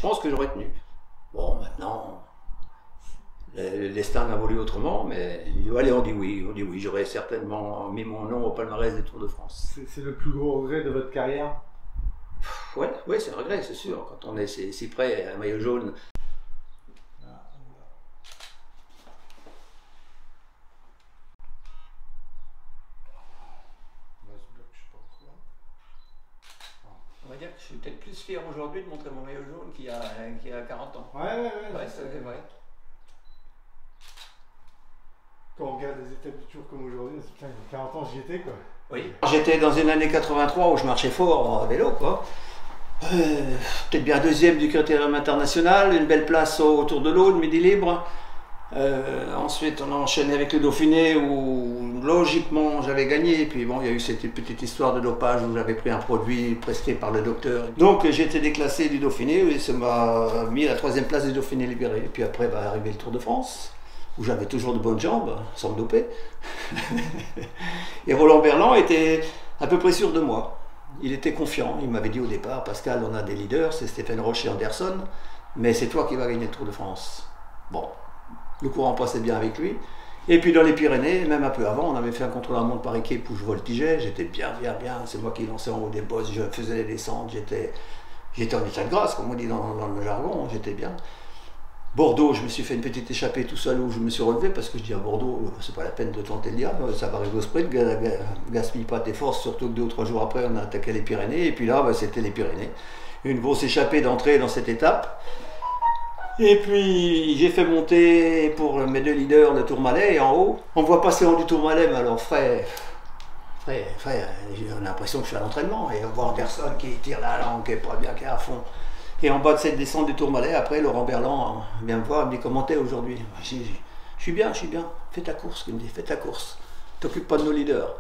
pense que j'aurais tenu. Bon, maintenant, le destin a voulu autrement, mais allez, on dit oui, j'aurais certainement mis mon nom au palmarès des Tours de France. C'est le plus gros regret de votre carrière? Ouais, c'est un regret, c'est sûr, quand on est si près, un maillot jaune. On va dire que je suis peut-être plus fier aujourd'hui de montrer mon maillot jaune qu'il y a 40 ans. Ouais, c'est vrai. Quand on regarde les étapes du Tour comme aujourd'hui, putain, il y a 40 ans, j'y étais, quoi. Oui. J'étais dans une année 83 où je marchais fort en vélo, quoi. Peut-être bien deuxième du critérium international, une belle place au Tour de l'Aude, Midi Libre. Ensuite, on a enchaîné avec le Dauphiné où logiquement j'avais gagné. Et puis bon, il y a eu cette petite histoire de dopage où j'avais pris un produit prescrit par le docteur. Donc j'ai été déclassé du Dauphiné et ça m'a mis à la 3e place du Dauphiné libéré. Et puis après, arrivé le Tour de France où j'avais toujours de bonnes jambes, sans me doper. Et Roland Berland était à peu près sûr de moi. Il était confiant, il m'avait dit au départ, Pascal, on a des leaders, c'est Stéphane Roche et Anderson, mais c'est toi qui vas gagner le Tour de France. Bon, le courant passait bien avec lui. Et puis dans les Pyrénées, même un peu avant, on avait fait un contre-la-montre par équipe où je voltigeais, j'étais bien. C'est moi qui lançais en haut des bosses, je faisais les descentes, j'étais en état de grâce, comme on dit dans le jargon, j'étais bien. Bordeaux, je me suis fait une petite échappée tout seul où je me suis relevé parce que je dis à Bordeaux, c'est pas la peine de tenter le diable, ça va arriver au sprint, gaspille pas tes forces, surtout que 2 ou 3 jours après on a attaqué les Pyrénées et puis là c'était les Pyrénées. Une grosse échappée d'entrée dans cette étape. Et puis j'ai fait monter pour mes 2 leaders le Tourmalet et en haut, on voit passer en haut du Tourmalet, mais alors frère, j'ai l'impression que je suis à l'entraînement et on voit Anderson qui tire la langue, qui est pas bien, qui est à fond. Et en bas de cette descente du Tourmalet, après, Laurent Berland vient me voir, il me dit comment t'es aujourd'hui. Je suis bien, fais ta course, il me dit, fais ta course, t'occupe pas de nos leaders.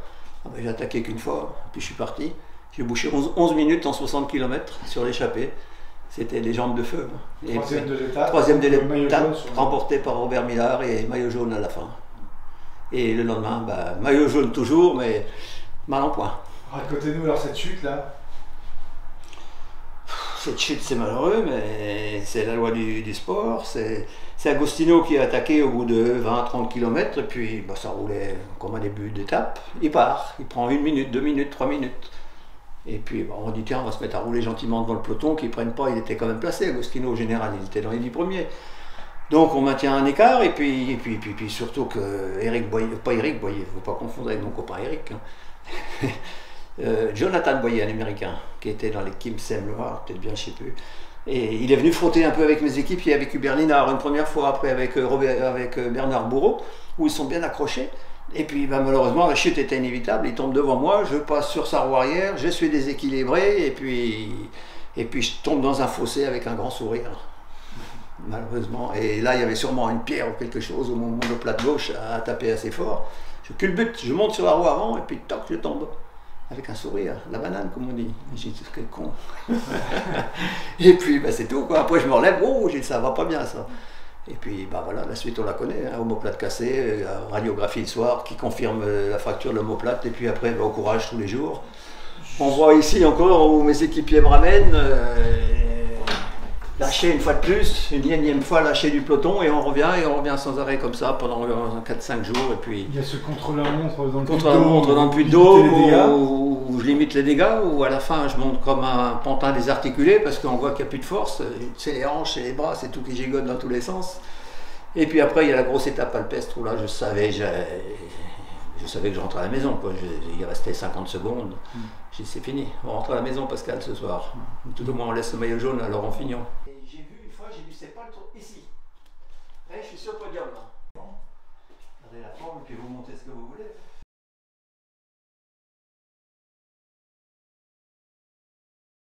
J'ai attaqué qu'une fois, puis je suis parti. J'ai bouché 11 minutes en 60 km sur l'échappée. C'était les jambes de feu. Troisième de l'étape. Troisième de l'étape, remporté par Robert Millard et maillot jaune à la fin. Et le lendemain, maillot jaune toujours, mais mal en point. Racontez-nous alors cette chute là. Cette chute, c'est malheureux, mais c'est la loi du sport. C'est Agostino qui a attaqué au bout de 20-30 km, et puis ça roulait comme un début d'étape. Il part, il prend 1 minute, 2 minutes, 3 minutes. Et puis on dit tiens, on va se mettre à rouler gentiment devant le peloton, qu'ils ne prennent pas, il était quand même placé, Agostino au général, il était dans les 10 premiers. Donc on maintient un écart, et puis surtout que Eric Boyer, pas Eric Boyer, il ne faut pas confondre avec mon copain Eric. Hein. Jonathan Boyer, un américain, qui était dans l'équipe Sem-Loire, peut-être bien, je ne sais plus. Et il est venu frotter un peu avec mes équipes, il a vécu Berlinard une première fois, après avec Bernard Bourreau, où ils sont bien accrochés. Et puis malheureusement, la chute était inévitable, il tombe devant moi, je passe sur sa roue arrière, je suis déséquilibré, et puis je tombe dans un fossé avec un grand sourire. Malheureusement. Et là, il y avait sûrement une pierre ou quelque chose, où mon monoplate gauche a tapé assez fort. Je culbute, je monte sur la roue avant, et puis toc, je tombe. Avec un sourire, la banane comme on dit. J'ai dit quel con. Et puis c'est tout quoi. Après je me relève, oh j'ai dit ça va pas bien ça. Et puis voilà, la suite on la connaît, hein, omoplate cassé, radiographie le soir qui confirme la fracture de l'omoplate et puis après au courage tous les jours. On voit ici encore où mes équipiers me ramènent, lâché une fois de plus, une énième fois lâché du peloton et on revient sans arrêt comme ça pendant 4-5 jours. Et puis il y a ce contre-la-montre dans le Puy-de-Dôme où je limite les dégâts, où à la fin je monte comme un pantin désarticulé parce qu'on voit qu'il n'y a plus de force, c'est les hanches, c'est les bras, c'est tout qui gigote dans tous les sens. Et puis après il y a la grosse étape alpestre où là je savais que je rentrais à la maison, quoi. Il restait 50 secondes. J'ai dit c'est fini, on rentre à la maison Pascal ce soir. Tout au moins on laisse le maillot jaune à Laurent Fignon. Et j'ai vu une fois, j'ai dit c'est pas le tour ici. Là je suis sur le podium là. Bon. Regardez la forme et puis vous montez ce que vous voulez.